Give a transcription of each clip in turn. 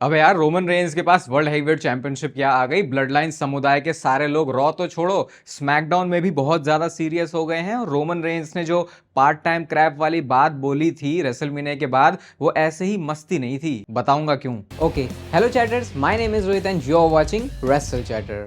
अबे यार, Roman Reigns के पास वर्ल्ड हेवीवेट चैंपियनशिप क्या आ गई। ब्लड लाइन समुदाय के सारे लोग रॉ तो छोड़ो, स्मैकडाउन में भी बहुत ज्यादा सीरियस हो गए हैं। और रोमन रेंज ने जो पार्ट टाइम क्रैप वाली बात बोली थी रेसलमेनिया के बाद, वो ऐसे ही मस्ती नहीं थी। बताऊंगा क्यों। Okay, hello chatters. My name is Rohit and you are watching Wrestle Chatter.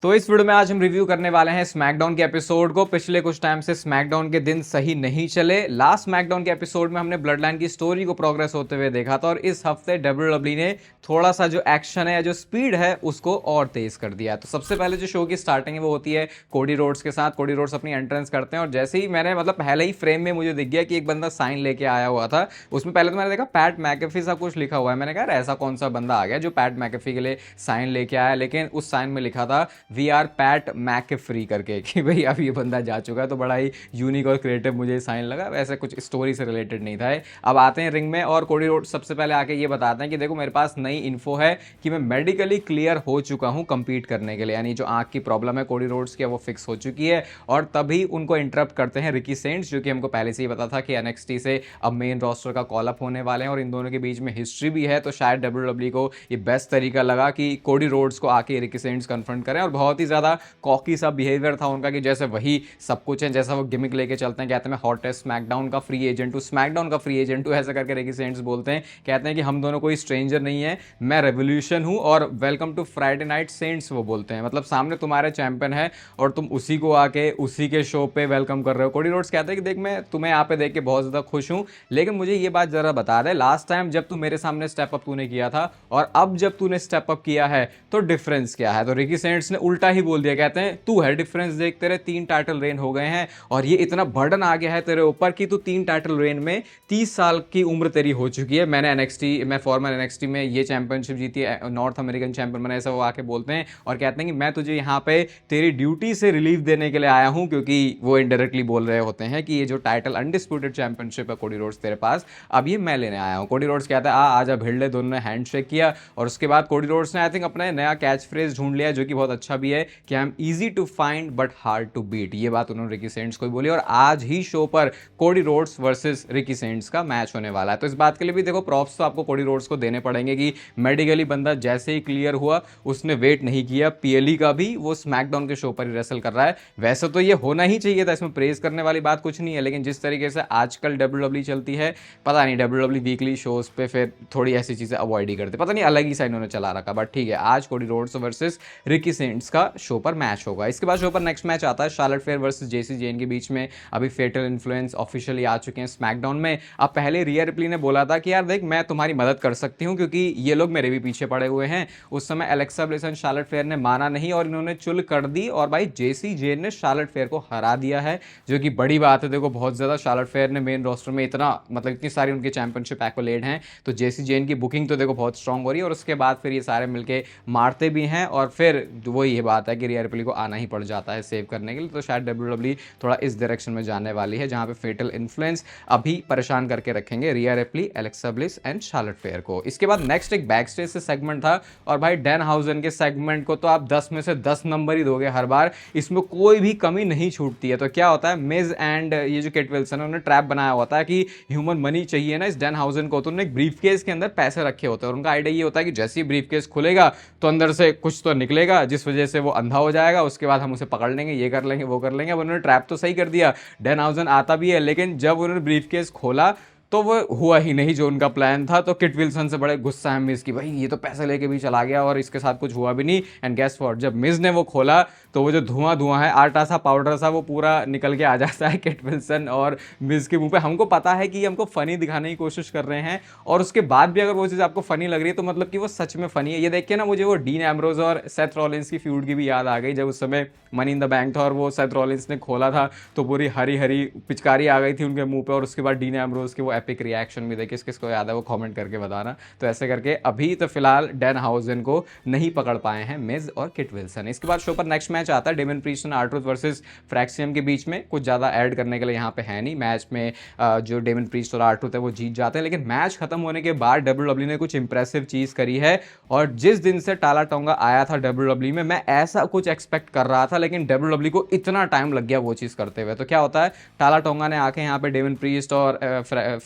तो इस वीडियो में आज हम रिव्यू करने वाले हैं स्मैकडाउन के एपिसोड को। पिछले कुछ टाइम से स्मैकडाउन के दिन सही नहीं चले। लास्ट स्मैकडाउन के एपिसोड में हमने ब्लड लाइन की स्टोरी को प्रोग्रेस होते हुए देखा था, और इस हफ्ते डब्ल्यूडब्ल्यू ने थोड़ा सा जो एक्शन है या जो स्पीड है उसको और तेज कर दिया है। तो सबसे पहले जो शो की स्टार्टिंग है वो होती है कोडी रोड्स के साथ। कोडी रोड्स अपनी एंट्रेंस करते हैं, और जैसे ही मैंने पहले ही फ्रेम में मुझे दिख गया कि एक बंदा साइन लेके आया हुआ था। उसमें पहले तो मैंने देखा पैट मैकेफी सा कुछ लिखा हुआ है। मैंने कहा ऐसा कौन सा बंदा आ गया जो पैट मैकेफी के लिए साइन लेके आया, लेकिन उस साइन में लिखा था वी आर पैट मैकेफ्री करके, कि भाई अब ये बंदा जा चुका है। तो बड़ा ही यूनिक और क्रिएटिव मुझे साइन लगा। वैसे कुछ स्टोरी से रिलेटेड नहीं था। अब आते हैं रिंग में, और कोडी रोड्स सबसे पहले आके ये बताते हैं कि देखो मेरे पास नई इन्फो है कि मैं मेडिकली क्लियर हो चुका हूं कंपीट करने के लिए। यानी जो आंख की प्रॉब्लम है कोडी रोड्स की वो फिक्स हो चुकी है। और तभी उनको इंटरप्ट करते हैं रिकी सेंट्स, जो कि हमको पहले से ही पता था कि एनएक्सटी से अब मेन रोस्टर का कॉल अप होने वाले हैं, और इन दोनों के बीच में हिस्ट्री भी है। तो शायद डब्ल्यूडब्ल्यू को ये बेस्ट तरीका लगा कि कोडी रोड्स को आके रिकी सेंट्स कन्फ्रंट करें। और बहुत ही ज्यादा कॉकी सा बिहेवियर था उनका कि जैसे वही सब कुछ है, जैसा वो गिमिक लेके चलते हैं। कहते हैं मैं हॉटेस्ट स्मैकडाउन का फ्री एजेंट हूँ, स्मैकडाउन का फ्री एजेंट हूँ, ऐसा करके रिकी सेंट्स बोलते हैं। कहते हैं कि हम दोनों कोई स्ट्रेंजर नहीं है, मैं रेवोल्यूशन हूँ और welcome to Friday Night Saints वो बोलते हैं। मतलब सामने तुम्हारे चैंपियन है और तुम उसी को आके उसी के शो पे वेलकम कर रहे हो। कोडी रोड्स कहते हैं कि देख मैं तुम्हें यहाँ पे देख के बहुत ज्यादा खुश हूँ, लेकिन मुझे ये बात जरा बता दे, लास्ट टाइम जब तू मेरे सामने स्टेप अप तूने किया था और अब जब तूने स्टेप अप किया है तो डिफरेंस क्या है। तो रिकी सेंट्स ने उल्टा ही बोल दिया। कहते हैं तू है डिफरेंस देख, तेरे 3 टाइटल रेन हो गए हैं और ये इतना बर्डन आ गया है तेरे ऊपर कि तू 3 टाइटल रेन में 30 साल की उम्र तेरी हो चुकी है। मैं फॉर्मर एनएक्सटी में ये चैंपियनशिप जीती है, नॉर्थ अमेरिकन चैंपियन बना, ऐसा वो आके बोलते हैं। और कहते हैं कि मैं तुझे यहाँ पे तेरी ड्यूटी से रिलीफ देने के लिए आया हूँ, क्योंकि वो इनडायरेक्टली बोल रहे होते हैं कि ये जो टाइटल अनडिस्प्यूटेड चैंपियनशिप है कोडी रोड्स तेरे पास, अब ये मैं लेने आया हूँ। कोडी रोड्स कहता है आजा भिड़ ले। दोनों ने हैंड शेक किया, और उसके बाद कोडी रोड्स ने आई थिंक अपना नया कैच फ्रेज ढूंढ लिया, जो कि बहुत अच्छा भी है कि I am easy to find but hard to beat. ये बात उन्होंने रिकी सेंट्स को बोली, और आज ही शो पर Cody Rhodes versus Ricky Saints का मैच होने वाला है। तो इस बात के लिए भी देखो प्रॉप्स तो आपको कोडी रोड्स को देने पड़ेंगे कि मेडिकली बंदा जैसे ही क्लियर हुआ उसने वेट नहीं किया। पीएलई का भी वो स्मैकडाउन के शो पर ही रेसल कर रहा है। वैसे तो ये होना ही चाहिए था, इसमें प्रेज करने वाली बात कुछ नहीं है, लेकिन जिस तरीके से आजकल डब्ल्यूडब्ल्यू चलती है, पता नहीं डब्ल्यूडब्ल्यू वीकली शोज पे फिर थोड़ी ऐसी चीजें अवॉइड ही करते, पता नहीं अलग ही सा इन्होंने चला रखा। बट ठीक है, आज Cody Rhodes versus Ricky Saints का शो पर मैच होगा। इसके बाद शो पर नेक्स्ट मैच आता है Charlotte Flair versus Jacy Jayne के बीच में। अभी फेटल इन्फ्लुएंस ऑफिशियली आ चुके हैं स्मैकडाउन में। अब पहले रिया रिप्ली ने बोला था कि यार देख मैं तुम्हारी मदद कर सकती हूं क्योंकि ये लोग मेरे भी पीछे पड़े हुए हैं। उस समय Alexa bliss and Charlotte fair ने माना नहीं और इन्होंने चुल कर दी, और भाई जेसी जेन ने शार्लेट फेयर को हरा दिया है, जो कि बड़ी बात है। देखो बहुत ज्यादा शार्लेट फेयर ने मेन रोस्टर में इतनी सारी उनकी चैंपियनशिप एक्कोलेड हैं, तो जेसी जेन की बुकिंग तो देखो बहुत स्ट्रांग हो रही है। और उसके बाद फिर ये सारे मिलके मारते भी हैं, और फिर वही ये बात है कि रिया रिप्ली को आना ही पड़ जाता है सेव करने के लिए। तो शायद डब्ल्यूडब्ल्यू थोड़ा इस डायरेक्शन में जाने वाली है, जहां पे फेटल इन्फ्लुएंस अभी परेशान करके रखेंगे रिया replay, Alexa bliss and Charlotte fair को। इसके बाद नेक्स्ट एक बैक स्टेज से सेगमेंट था, और भाई डैनहाउजन के सेगमेंट को तो आप 10 में से 10 नंबर ही दोगे हर बार, इसमें कोई भी कमी नहीं छूटती है। तो क्या होता है, मिज एंड ये जो किट विल्सन है उन्होंने ट्रैप बनाया होता है कि ह्यूमन मनी चाहिए ना इस डैनहाउजन को, तो उन्होंने एक ब्रीफ केस के अंदर पैसे रखे होते हैं, और उनका आइडिया ये होता है कि जैसे ही ब्रीफ केस खुलेगा तो अंदर से कुछ तो निकलेगा, जिस वजह से वो अंधा हो जाएगा, उसके बाद हम उसे पकड़ लेंगे, ये कर लेंगे वो कर लेंगे। अब उन्होंने ट्रैप तो सही कर दिया, डैनहाउजन आता भी है, लेकिन जब उन्होंने ब्रीफ केस खोला तो वो हुआ ही नहीं जो उनका प्लान था। तो किट विल्सन से बड़े गुस्सा है मिज की, भाई ये तो पैसे लेके भी चला गया और इसके साथ कुछ हुआ भी नहीं। एंड गेस व्हाट, जब मिज ने वो खोला तो वो जो धुआं धुआं है, आटा सा पाउडर सा, वो पूरा निकल के आ जाता है किट विल्सन और मिज के मुंह पे। हमको पता है कि हमको फनी दिखाने की कोशिश कर रहे हैं, और उसके बाद भी अगर वो चीज़ आपको फनी लग रही है तो मतलब कि वो सच में फनी है। ये देख के ना मुझे वो डीन एम्ब्रोज और सेथ रॉलिंस की फ्यूड की भी याद आ गई, जब उस समय मनी इन द बैंक था और वो सेथ रॉलिंस ने खोला था तो पूरी हरी हरी पिचकारी आ गई थी उनके मुंह पे, और उसके बाद डीन एम्ब्रोज के वो एपिक रिएक्शन भी देखे। किसको याद है वो कमेंट करके बताना। तो ऐसे करके अभी तो फिलहाल डैनहाउजन को नहीं पकड़ पाए हैं मिज और किट विल्सन। इसके बाद शो पर नेक्स्ट मैच आता है डेमन प्रीस्ट और आर-ट्रूथ वर्सेस फ्रैक्सियम के बीच में। कुछ ज़्यादा ऐड करने के लिए यहाँ पे है नहीं। मैच में जो डेमन प्रीस्ट और आर-ट्रूथ है वो जीत जाते हैं, लेकिन मैच खत्म होने के बाद डब्ल्यूडब्ल्यू ने कुछ इंप्रेसिव चीज़ करी है। और जिस दिन से टाला टोंगा आया था डब्ल्यूडब्ल्यू में, मैं ऐसा कुछ एक्सपेक्ट कर रहा था, लेकिन डब्ल्यूडब्ल्यू को इतना टाइम लग गया वो चीज़ करते हुए। तो क्या होता है, टाला टोंगा ने आके यहाँ पे डेमन प्रीस्ट और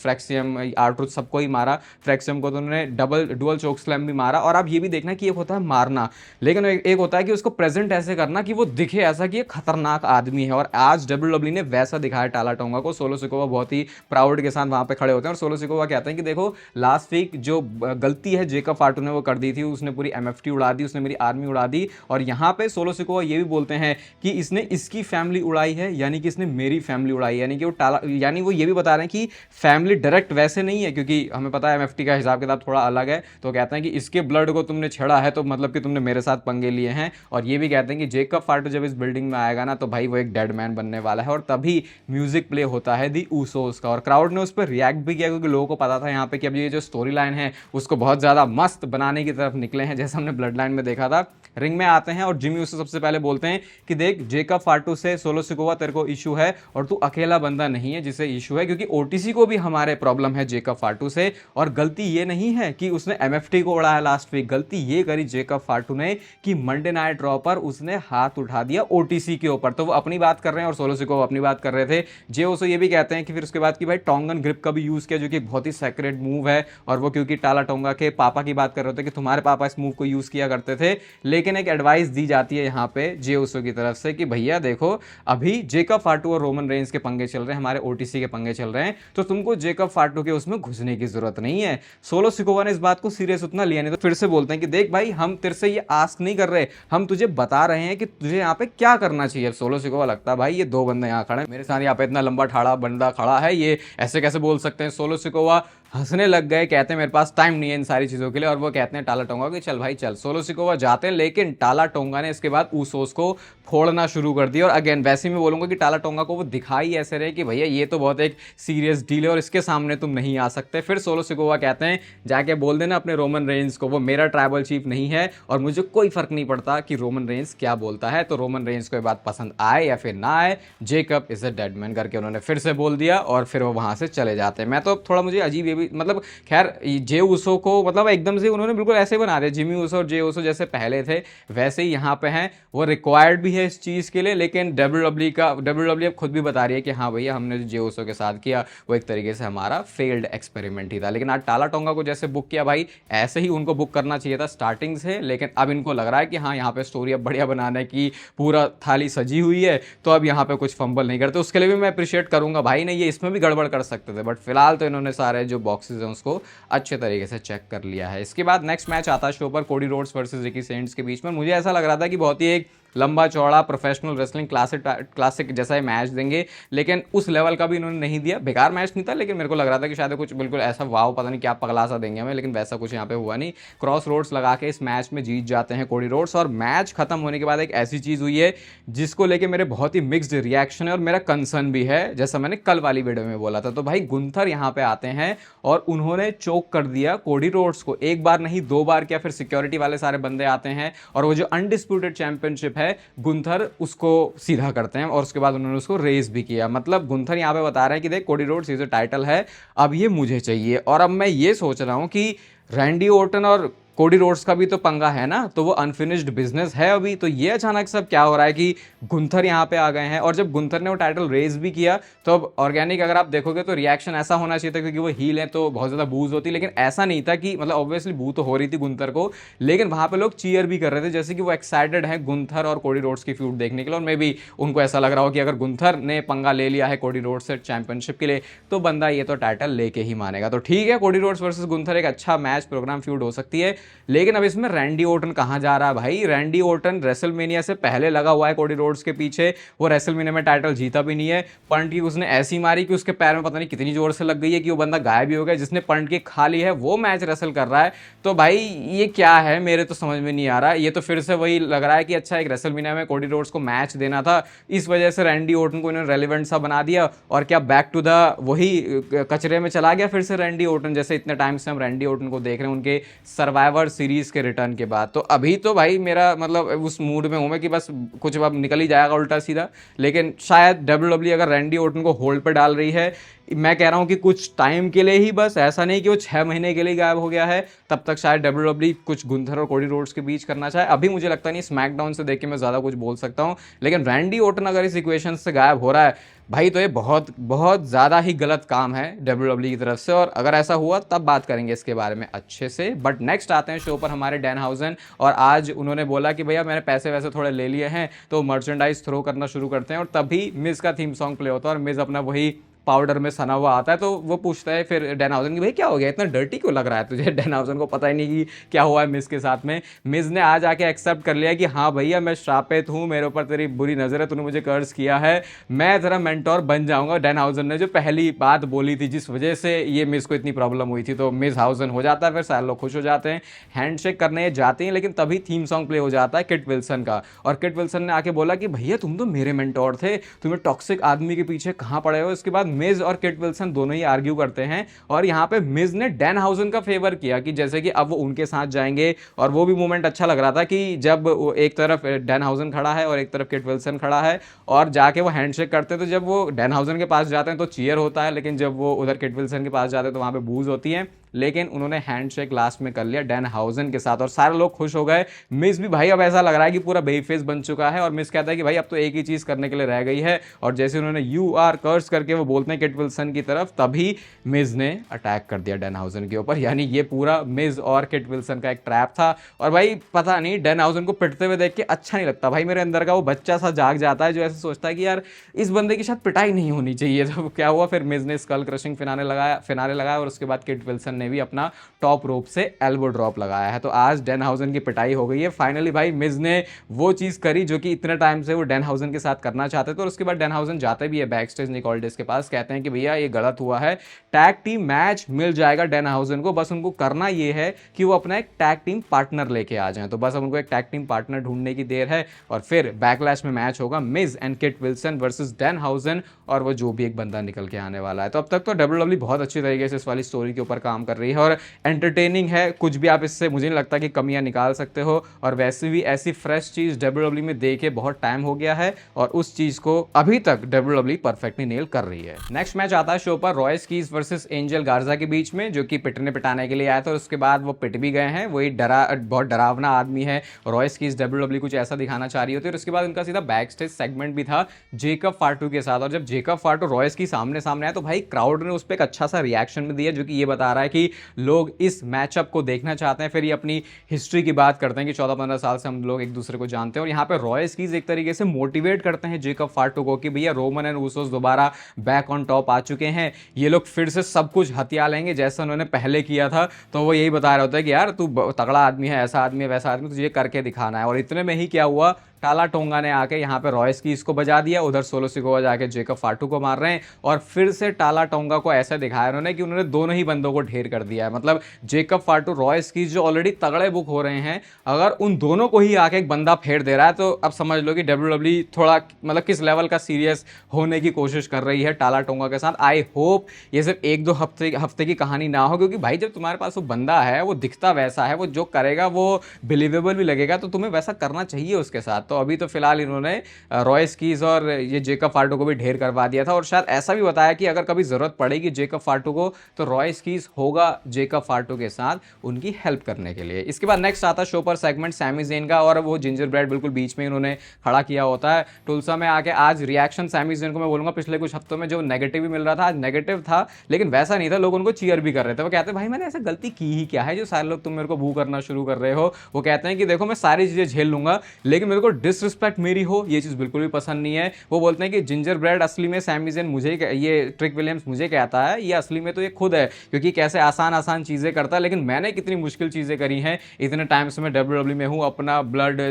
फ्रैक्सियम, आर्ट्रूथ सबको ही मारा, फ्रैक्सियम को तो उन्होंने डुअल चोक स्लैम भी मारा। और आप ये भी देखना कि एक होता है मारना, लेकिन एक होता है कि उसको प्रेजेंट ऐसे करना कि वो दिखे ऐसा कि ये खतरनाक आदमी है। और आज WWE ने वैसा दिखाया टाला टोंगा को। सोलो सिकोवा बहुत ही प्राउड के साथ वहां पे खड़े होते हैं और सोलो सिकोवा कहते हैं कि देखो लास्ट वीक जो गलती है जेकब फाटू ने वो कर दी थी, उसने पूरी MFT उड़ा दी, उसने मेरी आर्मी उड़ा दी। और यहाँ पे सोलो सिकोवा ये भी बोलते हैं कि इसने इसकी फैमिली उड़ाई है, यानी कि इसने मेरी फैमिली उड़ाई, यानी कि वो टाला, यानी वो ये भी बता रहे हैं कि फैमिली डायरेक्ट वैसे नहीं है, क्योंकि हमें पता है MFT का हिसाब किताब थोड़ा अलग है। तो कहते हैं कि इसके ब्लड को तुमने छेड़ा है तो मतलब कि तुमने मेरे साथ पंगे लिए हैं। और ये भी कहते हैं कि जेकब फाटू जब इस बिल्डिंग में आएगा ना तो भाई वो एक डेड मैन बनने वाला है। और तभी म्यूजिक प्ले होता है दी ऊसोस का, और क्राउड ने उस पर रिएक्ट भी किया क्योंकि लोगों को पता था यहाँ पे कि अब ये जो स्टोरी लाइन है उसको बहुत ज़्यादा मस्त बनाने की तरफ निकले हैं, जैसा हमने ब्लड लाइन में देखा था। रिंग में आते हैं और जिमी ऊसो सबसे पहले बोलते हैं कि देख जेकब फाटू से सोलो सिकोवा तेरे को इशू है और तू अकेला बंदा नहीं है जिसे इशू है, क्योंकि OTC को भी हमारे प्रॉब्लम है जेकब फाटू से। और गलती ये नहीं है कि उसने MFT को उड़ाया लास्ट वीक, गलती ये करी जेकब फाटू ने कि मंडे नाइट रॉ पर उसने हाथ उठा दिया OTC के ऊपर। तो वो अपनी बात कर रहे हैं और सोलो सिकोवा अपनी बात कर रहे थे। जे ओसो ये भी कहते हैं कि फिर उसके बाद कि भाई टोंगन ग्रिप का भी यूज किया जो कि बहुत ही सेक्रेट मूव है, और वो क्योंकि टाला टोंगा के पापा की बात कर रहे थे कि तुम्हारे पापा इस मूव को यूज किया करते थे। लेकिन एक एडवाइस दी जाती है यहाँ पे जे ओसो की तरफ से कि भैया देखो अभी जेकब फाटू और रोमन रेंस के पंगे चल रहे हैं, हमारे OTC के पंगे चल रहे हैं, तो तुमको जेकब फाटू के उसमें घुसने की जरूरत नहीं है। सोलो सिकोवा ने इस बात को सीरियस उतना लिया नहीं, तो फिर से बोलते हैं कि देख भाई हम तेरे से ये आस्क नहीं कर रहे, हम तुझे बता रहे हैं कि तुझे यहाँ पे क्या करना चाहिए। सोलो सिकोवा लगता है भाई ये दो बंदे यहाँ खड़े हैं, मेरे साथ यहाँ पे इतना लंबा ठाड़ा बंदा खड़ा है, ये ऐसे कैसे बोल सकते हैं। सोलो सिकोवा हंसने लग गए, कहते हैं मेरे पास टाइम नहीं है इन सारी चीज़ों के लिए, और वो कहते हैं टाला टोंगा कि चल भाई चल। सोलो सिकोवा जाते हैं, लेकिन टाला टोंगा ने इसके बाद ऊसोस को फोड़ना शुरू कर दिया। और अगेन वैसे ही मैं बोलूंगा कि टाला टोंगा को वो दिखाई ऐसे रहे कि भैया ये तो बहुत एक सीरियस डील है और इसके सामने तुम नहीं आ सकते। फिर सोलो सिकोवा कहते हैं जाके बोल देना अपने रोमन रेंस को, वो मेरा ट्राइबल चीफ नहीं है और मुझे कोई फर्क नहीं पड़ता कि रोमन रेंस क्या बोलता है। तो रोमन रेंस को ये बात पसंद आए या फिर ना आए, Jacob is a dead man करके उन्होंने फिर से बोल दिया और फिर वो वहां से चले जाते हैं। मैं तो थोड़ा मुझे अजीब ये भी मतलब खैर जे ऊसो को मतलब एकदम से उन्होंने बिल्कुल ऐसे बना दिया, जिमी ऊसो और जे ऊसो जैसे पहले थे वैसे ही यहाँ पे हैं, वो रिक्वायर्ड भी है इस चीज़ के लिए। लेकिन WWE अब खुद भी बता रही है कि हाँ भैया हमने जो जे ऊसो के साथ किया वो एक तरीके से हमारा फेल्ड एक्सपेरिमेंट ही था। लेकिन आज टाला टोंगा को जैसे बुक किया भाई ऐसे ही उनको बुक करना चाहिए था स्टार्टिंग से, लेकिन अब इनको लग रहा है कि हाँ यहाँ पे स्टोरी अब बढ़िया बनाने की पूरा थाली सजी हुई है, तो अब यहाँ पे कुछ फंबल नहीं करते। उसके लिए भी मैं अप्रिशिएट करूंगा, भाई ने ये इसमें भी गड़बड़ कर सकते थे, बट फिलहाल तो इन्होंने सारे जो बॉक्सेज हैं उसको अच्छे तरीके से चेक कर लिया है। इसके बाद नेक्स्ट मैच आता है शो पर Cody Rhodes versus Ricky cents के बीच में। मुझे ऐसा लग रहा था कि बहुत ही एक लंबा चौड़ा प्रोफेशनल रेसलिंग क्लासिक जैसा ही मैच देंगे, लेकिन उस लेवल का भी इन्होंने नहीं दिया। बेकार मैच नहीं था, लेकिन मेरे को लग रहा था कि शायद कुछ बिल्कुल ऐसा वाव पता नहीं क्या पगला सा देंगे हमें, लेकिन वैसा कुछ यहाँ पे हुआ नहीं। क्रॉस रोड्स लगा के इस मैच में जीत जाते हैं कोडी रोड्स। और मैच खत्म होने के बाद एक ऐसी चीज़ हुई है जिसको लेके मेरे बहुत ही मिक्स्ड रिएक्शन है और मेरा कंसर्न भी है, जैसा मैंने कल वाली वीडियो में बोला था। तो भाई गुंथर यहाँ पे आते हैं और उन्होंने चोक कर दिया कोडी रोड्स को, एक बार नहीं दो बार किया। फिर सिक्योरिटी वाले सारे बंदे आते हैं और वो जो अनडिस्प्यूटेड चैंपियनशिप है गुंथर उसको सीधा करते हैं और उसके बाद उन्होंने उसको रेस भी किया। मतलब गुंथर यहाँ पे बता रहे हैं कि देख कोडी रोड्स ये जो टाइटल है अब ये मुझे चाहिए। और अब मैं ये सोच रहा हूँ कि रैंडी ओर्टन और कोडी रोड्स का भी तो पंगा है ना, तो वो अनफिनिश्ड बिजनेस है अभी। तो ये अचानक सब क्या हो रहा है कि गुंथर यहाँ पे आ गए हैं। और जब गुंथर ने वो टाइटल रेस भी किया तो अब ऑर्गेनिक अगर आप देखोगे तो रिएक्शन ऐसा होना चाहिए था, क्योंकि वो हील है तो बहुत ज़्यादा बूज होती, लेकिन ऐसा नहीं था कि मतलब ऑब्वियसली बू तो हो रही थी गुंथर को, लेकिन वहाँ पे लोग चीयर भी कर रहे थे जैसे कि वो एक्साइटेड हैं गुंथर और कोडी रोड्स की फ्यूड देखने के लिए। और मे बी उनको ऐसा लग रहा हो कि अगर गुंथर ने पंगा ले लिया है कोडी रोड्स से चैंपियनशिप के लिए तो बंदा ये तो टाइटल लेके ही मानेगा। तो ठीक है, कोडी रोड्स वर्सेस गुंथर एक अच्छा मैच प्रोग्राम फ्यूड हो सकती है, लेकिन अब इसमें रैंडी ओर्टन कहां जा रहा है भाई। रैंडी ओर्टन रेसलमेनिया से पहले लगा हुआ है कोडी रोड्स के पीछे, वो रेसलमेनिया में टाइटल जीता भी नहीं है। पंट की उसने ऐसी मारी कि उसके पैर में पता नहीं कितनी जोर से लग गई है कि वो बंदा गायब भी हो गया। जिसने पंट की खा ली है वो मैच रेसल कर रहा है। तो भाई ये क्या है, मेरे तो समझ में नहीं आ रहा। ये तो फिर से वही लग रहा है कि अच्छा एक रेसलमेनिया में कोडी रोड्स को मैच देना था, इस वजह से रैंडी ओर्टन को इन्होंने रेलिवेंट सा बना दिया। और क्या बैक टू द वही कचरे में चला गया फिर से रैंडी ओर्टन, जैसे इतने टाइम से हम रैंडी ओर्टन को देख रहे हैं उनके सर्वाइवर सीरीज के रिटर्न के बाद। तो अभी तो भाई मेरा मतलब उस मूड में हूं मैं कि बस कुछ अब निकल ही जाएगा उल्टा सीधा। लेकिन शायद WWE अगर रैंडी ओर्टन को होल्ड पर डाल रही है मैं कह रहा हूँ कि कुछ टाइम के लिए ही, बस ऐसा नहीं कि वो 6 महीने के लिए गायब हो गया है, तब तक शायद डब्ल्यूडब्ल्यूई कुछ गुंथर और कोडी रोड्स के बीच करना चाहे। अभी मुझे लगता नहीं, स्मैकडाउन से देख के मैं ज़्यादा कुछ बोल सकता हूँ, लेकिन रैंडी ओटन अगर इस इक्वेशन से गायब हो रहा है भाई, तो ये बहुत बहुत ज़्यादा ही गलत काम है डब्ल्यूडब्ल्यूई की तरफ से, और अगर ऐसा हुआ तब बात करेंगे इसके बारे में अच्छे से। बट नेक्स्ट आते हैं शो पर हमारे डैनहाउजन, और आज उन्होंने बोला कि भैया मैंने पैसे वैसे थोड़े ले लिए हैं, तो मर्चेंडाइज थ्रो करना शुरू करते हैं, और तभी मिज का थीम सॉन्ग प्ले होता है और मिज अपना वही पाउडर में सना हुआ आता है। तो वो पूछता है फिर डैनहाउजन की, भाई क्या हो गया, इतना डर्टी क्यों लग रहा है तुझे। डैनहाउजन को पता ही नहीं कि क्या हुआ है मिज के साथ में। मिज ने आज आके एक्सेप्ट कर लिया कि हाँ भैया मैं श्रापित हूँ, मेरे ऊपर तेरी बुरी नज़र है, तूने मुझे कर्ज किया है, मैं तेरा मेंटोर बन जाऊंगा। डैनहाउजन ने जो पहली बात बोली थी जिस वजह से ये मिज को इतनी प्रॉब्लम हुई थी, तो मिज हाउजन हो जाता है, फिर सारे लोग खुश हो जाते हैं, हैंडशेक करने जाते हैं, लेकिन तभी थीम सॉन्ग प्ले हो जाता है किट विल्सन का। और किट विल्सन ने आके बोला कि भैया तुम तो मेरे मेंटोर थे, तुम्हें टॉक्सिक आदमी के पीछे कहाँ पड़े हो। इसके बाद मिज और किट विल्सन दोनों ही आर्ग्यू करते हैं, और यहाँ पे मिज ने डैनहाउजन का फेवर किया कि जैसे कि अब वो उनके साथ जाएंगे, और वो भी मोमेंट अच्छा लग रहा था कि जब एक तरफ डैनहाउजन खड़ा है और एक तरफ किट विल्सन खड़ा है, और जाके वो हैंडशेक करते हैं, तो जब वो डैनहाउजन के पास जाते हैं तो चीयर होता है, लेकिन जब वो उधर किट विल्सन के पास जाते हैं तो वहाँ पे बूज होती है। लेकिन उन्होंने हैंडशेक लास्ट में कर लिया डैनहाउजन के साथ, और सारे लोग खुश हो गए। मिज भी भाई अब ऐसा लग रहा है कि पूरा बेफेस बन चुका है, और मिज कहता है कि भाई अब तो एक ही चीज़ करने के लिए रह गई है, और जैसे उन्होंने यू आर कर्स करके वो बोलते हैं किट विल्सन की तरफ, तभी मिज ने अटैक कर दिया डैनहाउजन के ऊपर। यानी ये पूरा मिज और किट विल्सन का एक ट्रैप था। और भाई पता नहीं, डैनहाउजन को पिटते हुए देख के अच्छा नहीं लगता भाई, मेरे अंदर का वो बच्चा सा जाग जाता है जो ऐसे सोचता है कि यार इस बंदे की शायद पिटाई नहीं होनी चाहिए। तो क्या हुआ, फिर मिज ने स्कल क्रशिंग फिनाले लगाया, और उसके बाद किट विल्सन ने भी अपना टॉप रोप से एल्बो ड्रॉप लगाया है। तो आज डैनहाउजन की पिटाई हो गई है फाइनली। भाई मिज ने वो चीज़ करी जो कि इतने टाइम से वो डैनहाउजन के साथ करना चाहते थे, और उसके बाद डैनहाउजन जाते भी है बैक स्टेज निक ऑल्डिस के पास, कहते हैं कि भैया ये गलत हुआ है, टैग टीम मैच मिल जाएगा डैनहाउजन को, बस उनको करना ये है कि वो अपना एक टैग टीम पार्टनर लेके आ जाएं। तो बस अब उनको एक टैग टीम पार्टनर ढूंढने की देर है, और फिर बैकलैश में मैच होगा Miz and Kit Wilson versus Dunkhausen, और वो जो भी एक बंदा निकल के आने वाला है। तो अब तक तो डब्ल्यूडब्ल्यूई बहुत अच्छी तरीके से इस वाली स्टोरी के ऊपर काम कर रही है, और एंटरटेनिंग है, कुछ भी आप इससे मुझे नहीं लगता कि कमियां निकाल सकते हो। और वैसे भी ऐसी फ्रेश चीज़ डब्ल्यूडब्ल्यूई में देखे बहुत टाइम हो गया है, और उस चीज़ को अभी तक डब्ल्यूडब्ल्यूई परफेक्टली नेल कर रही है। नेक्स्ट मैच आता है शो पर रॉयस कीज वर्सेस एंजल गार्जा के बीच में, जो कि पिटने पिटाने के लिए आया था, और उसके बाद वो पिट भी गए हैं। वही बहुत डरावना आदमी है रॉयस कीज, डब्ल्यूडब्ल्यूई कुछ ऐसा दिखाना चाह रही होती है। और उसके बाद उनका सीधा बैक स्टेज सेगमेंट भी था जेकब फार्टू के साथ, और जब जेकब फार्टू रॉयस की सामने सामने आया तो भाई क्राउड ने उस पर एक अच्छा सा रिएक्शन भी दिया, जो कि ये बता रहा है कि लोग इस मैचअप को देखना चाहते हैं। फिर ये अपनी हिस्ट्री की बात करते हैं कि 14-15 साल से हम लोग एक दूसरे को जानते हैं, और यहाँ पे रॉयस कीज एक तरीके से मोटिवेट करते हैं जेकब फार्टू को कि भैया रोमन एंड ऊसोस दोबारा बैक ऑन टॉप आ चुके हैं, ये लोग फिर से सब कुछ हथिया लेंगे जैसा उन्होंने पहले किया था। तो वो यही बता रहा होता है कि यार तू तगड़ा आदमी है, ऐसा आदमी है, वैसा आदमी, तुझे करके दिखाना है। और इतने में ही क्या हुआ, टाला टोंगा ने आके यहाँ पे रॉयस की इसको बजा दिया, उधर सोलो सिकोवा जाके जेकब फार्टू को मार रहे हैं, और फिर से टाला टोंगा को ऐसा दिखाया उन्होंने कि उन्होंने दोनों ही बंदों को ढेर कर दिया है। मतलब जेकब फार्टू रॉयस की जो ऑलरेडी तगड़े बुक हो रहे हैं, अगर उन दोनों को ही आके एक बंदा फेर दे रहा है, तो अब समझ लो कि डब्ल्यूडब्ल्यूई थोड़ा मतलब किस लेवल का सीरियस होने की कोशिश कर रही है टाला टोंगा के साथ। आई होप ये सिर्फ 1-2 हफ्ते की कहानी ना हो, क्योंकि भाई जब तुम्हारे पास वो बंदा है, वो दिखता वैसा है, वो जो करेगा वो बिलीवेबल भी लगेगा, तो तुम्हें वैसा करना चाहिए उसके साथ। तो अभी तो फिलहाल उन्होंने रॉयस कीज और ये जेकब फार्टू को भी ढेर करवा दिया था, और शायद ऐसा भी बताया कि अगर कभी जरूरत पड़ेगी जेकब फार्टू को, तो रॉयस कीज होगा जेकब फार्टू के साथ उनकी हेल्प करने के लिए। इसके बाद नेक्स्ट आता शो पर सेगमेंट सैमी ज़ेन का, और वो जिंजर ब्रेड बिल्कुल बीच में उन्होंने खड़ा किया होता है टुल्सा में आके। आज रिएक्शन सैमी ज़ेन को मैं बोलूंगा पिछले कुछ हफ्तों में जो नेगेटिव भी मिल रहा था, आज नेगेटिव था, लेकिन वैसा नहीं था, लोग उनको चीयर भी कर रहे थे। वो कहते हैं भाई मैंने ऐसा गलती की ही क्या है जो सारे लोग तुम मेरे को बू करना शुरू कर रहे हो। वो कहते हैं कि देखो मैं सारी चीजें झेल लूंगा, लेकिन मेरे को डिसरिस्पेक्ट मेरी हो ये चीज़ बिल्कुल भी पसंद नहीं है। वो बोलते हैं कि जिंजर ब्रेड असली में सैमी ज़ेन मुझे, ये ट्रिक विलियम्स मुझे कहता है, ये असली में तो ये खुद है, क्योंकि कैसे आसान आसान चीज़ें करता है, लेकिन मैंने कितनी मुश्किल चीज़ें करी हैं इतने टाइम से मैं डब्ल्यूडब्ल्यूई में हूँ, अपना ब्लड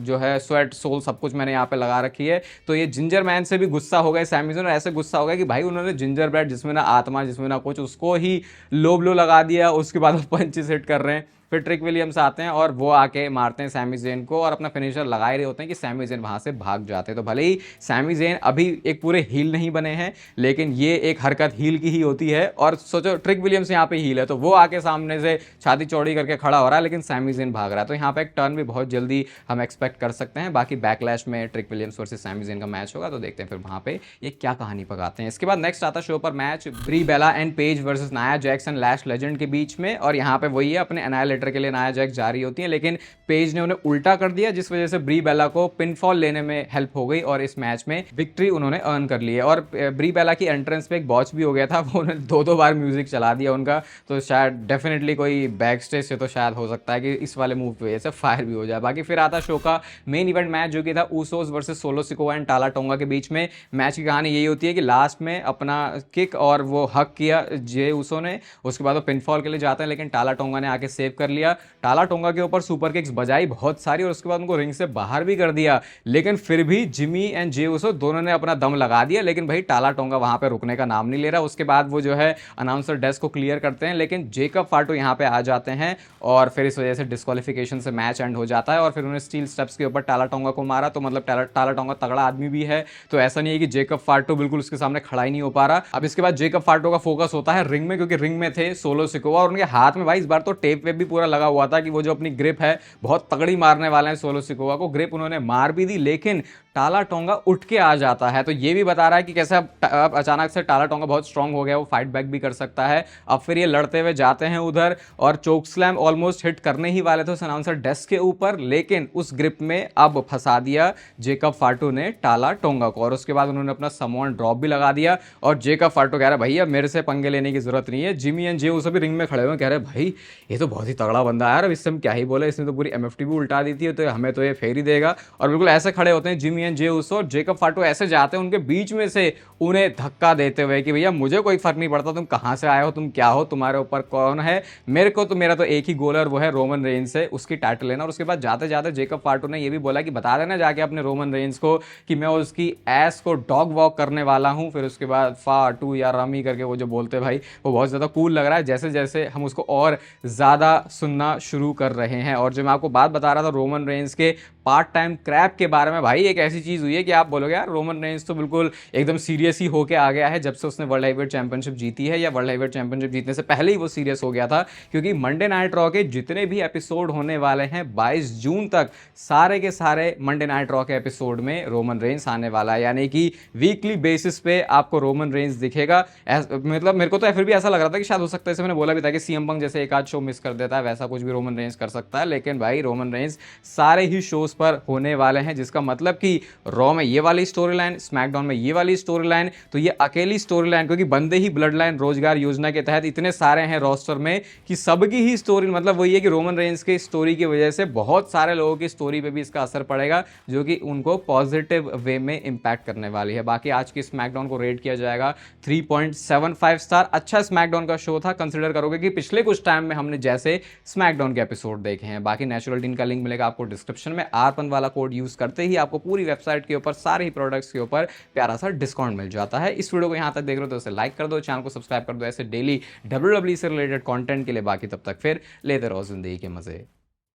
जो है स्वेट सोल सब कुछ मैंने यहाँ पे लगा रखी है। तो ये जिंजर मैन से भी गुस्सा हो गए सैमी ज़ेन, और ऐसे गुस्सा हो गया कि भाई उन्होंने जिंजर ब्रेड जिसमें ना आत्मा जिसमें ना कुछ, उसको ही लो ब्लो लगा दिया, उसके बाद वो पंचेस हिट कर रहे हैं। फिर ट्रिक विलियम्स आते हैं और वो आके मारते हैं सैमी ज़ेन को और अपना फिनिशर लगा ही रहे होते हैं कि सैमी ज़ेन वहाँ से भाग जाते हैं। तो भले ही सैमी ज़ेन अभी एक पूरे हील नहीं बने हैं, लेकिन ये एक हरकत हील की ही होती है। और सोचो ट्रिक विलियम्स यहाँ पे हील है, तो वो आके सामने से छाती चौड़ी करके खड़ा हो रहा है, लेकिन सैमी ज़ेन भाग रहा है। तो यहाँ पे एक टर्न भी बहुत जल्दी हम एक्सपेक्ट कर सकते हैं। बाकी बैकलैश में Trick Williams versus Sami Zayn का मैच होगा, तो देखते हैं फिर वहाँ पे ये क्या कहानी पकाते हैं। इसके बाद नेक्स्ट आता शो पर match Brie Bella and Paige versus Nia Jax and Lash Legend के बीच में। और यहाँ पे वही है, अपने एनाइलेटर के लिए नाया जैक्स जा रही होती है, लेकिन पेज ने उन्हें उल्टा कर दिया, जिस वजह से ब्री बेला को पिनफॉल लेने में हेल्प हो गई और इस मैच में विक्ट्री उन्होंने अर्न कर ली है। और ब्री बेला की एंट्रेंस पे एक बॉच भी हो गया था, वो उन्होंने दो बार म्यूजिक चला दिया उनका, तो शायद डेफिनेटली कोई बैक स्टेज से तो शायद हो सकता है कि इस वाले मूव की वजह से फायर भी हो जाए। बाकी फिर आता शो का मेन इवेंट मैच, जो कि था Usos versus solo Sikoa and टाला टोंगा के बीच में। मैच की कहानी यही होती है कि लास्ट में अपना किक और वो हक किया जे ऊसो ने, उसके बाद वो पिनफॉल के लिए जाते हैं, लेकिन टाला टोंगा ने आके सेव कर लिया। टाला टोंगा के ऊपर सुपर किक्स बजाई बहुत सारी और उसके बाद उनको रिंग से बाहर भी कर दिया, लेकिन फिर भी जिमी एंड जे ऊसो दोनों ने अपना दम लगा दिया। लेकिन भाई टाला टोंगा वहां पे रुकने का नाम नहीं ले रहा। उसके बाद वो जो है अनाउंसर डेस्क को क्लियर करते हैं, लेकिन जेकब फाटो यहाँ पे आ जाते हैं और फिर इस वजह से डिस्क्वालिफिकेशन से मैच एंड हो जाता है। और फिर उन्हें स्टील स्टेप्स के ऊपर टाला टोंगा को मारा, तो मतलब टाला टोंगा तगड़ा आदमी भी है, तो ऐसा नहीं है कि जेकब फाटो बिल्कुल उसके सामने खड़ा ही नहीं हो पा रहा। अब इसके बाद जेकब फाटो का फोकस होता है रिंग में, क्योंकि रिंग में थे सोलो सिकोआ और उनके हाथ में भाई इस बार तो टेप वेप भी पूरा लगा हुआ था कि वो जो अपनी ग्रिप है बहुत तगड़ी मारने वाले हैं सोलो सिकोआ को। ग्रिप उन्होंने मार भी दी, लेकिन टाला टोंगा उठ के आ जाता है, तो ये भी बता रहा है कि कैसे अब अचानक से टाला टोंगा बहुत स्ट्रांग हो गया, वो फाइट बैक भी कर सकता है। अब फिर ये लड़ते हुए जाते हैं उधर और चोक स्लैम ऑलमोस्ट हिट करने ही वाले थे उस अनाउंसर डेस्क के ऊपर, लेकिन उस ग्रिप में अब फंसा दिया जेकब फाटो ने टाला टोंगा को और उसके बाद उन्होंने अपना समोन ड्रॉप भी लगा दिया। और जेकब फाटो कह रहा है भैया मेरे से पंगे लेने की जरूरत नहीं है। जिमी एंड जे उसे भी रिंग में खड़े हुए कह रहे भाई ये तो बहुत ही तगड़ा बंदा है यार, अब इससे हम क्या ही बोले, इसने तो पूरी एमएफटी भी उल्टा दी थी, तो हमें तो ये फेर ही देगा। और बिल्कुल ऐसे खड़े होते हैं जिमी एंड जे उसो और जेकब फाटो ऐसे जाते हैं उनके बीच में से उन्हें धक्का देते हुए कि भैया मुझे कोई फर्क नहीं पड़ता तुम कहां से आए हो, तुम क्या हो, तुम्हारे ऊपर कौन है, मेरे को तो मेरा तो एक ही गोल है और वो है रोमन रेंज से उसकी टाइटल लेना। और उसके बाद जाते जाते जेकब फाटो ने ये भी बोला कि बता देना जाके अपने रोमन रेंज को कि मैं उसकी एस को डॉग वॉक करने वाला हूं। फिर उसके बाद फाटू या रामी करके वो जो बोलते भाई वो बहुत ज्यादा कूल लग रहा है, जैसे जैसे हम उसको और ज्यादा सुनना शुरू कर रहे हैं। और जो मैं आपको बात बता रहा था रोमन रेंज के पार्ट टाइम क्रैप के बारे में, भाई एक ऐसी चीज हुई है कि आप बोलोगे यार रोमन रेंज तो बिल्कुल एकदम सीरियस ही होके आ गया है जब से उसने वर्ल्ड हेवीवेट चैंपियनशिप जीती है, या वर्ल्ड हेवीवेट चैंपियनशिप जीतने से पहले ही वो सीरियस हो गया था। क्योंकि मंडे नाइट रॉ के जितने भी एपिसोड होने वाले हैं 22 जून तक, सारे के सारे मंडे नाइट रॉ के एपिसोड में रोमन रेंज आने वाला है, यानी कि वीकली बेसिस पे आपको रोमन रेंज दिखेगा। मतलब मेरे को तो फिर भी ऐसा लग रहा था कि शायद हो सकता है, जैसे मैंने बोला भी था कि सीएम पंक जैसे एक आध शो मिस कर देता है वैसा कुछ भी रोमन रेंज कर सकता है, लेकिन भाई रोमन रेंज सारे ही शोज पर होने वाले हैं, जिसका मतलब कि रॉ में ये वाली स्टोरी लाइन, स्मैकडाउन में ये वाली स्टोरी लाइन, तो ये अकेली स्टोरी लाइन, क्योंकि बंदे ही ब्लड लाइन रोजगार योजना के तहत इतने सारे हैं रोस्टर में कि सबकी ही स्टोरी, मतलब वही है कि रोमन रेंज के स्टोरी की वजह से बहुत सारे लोगों की स्टोरी पे भी इसका असर पड़ेगा, जो कि उनको पॉजिटिव वे में इंपैक्ट करने वाली है। बाकी आज की स्मैकडाउन को रेट किया जाएगा 3.75 स्टार। अच्छा स्मैकडाउन का शो था, कंसिडर करोगे कि पिछले कुछ टाइम में हमने जैसे स्मैकडाउन के एपिसोड देखे हैं। बाकी नेचुरल टीन का लिंक मिलेगा आपको डिस्क्रिप्शन में, R1 वाला कोड यूज करते ही आपको पूरी वेबसाइट के ऊपर सारे ही प्रोडक्ट्स के ऊपर प्यारा सा डिस्काउंट मिल जाता है। इस वीडियो को यहां तक देख रहे हो तो इसे लाइक कर दो, चैनल को सब्सक्राइब कर दो ऐसे डेली WWE से रिलेटेड कंटेंट के लिए। बाकी तब तक फिर लेते रहो जिंदगी के मजे।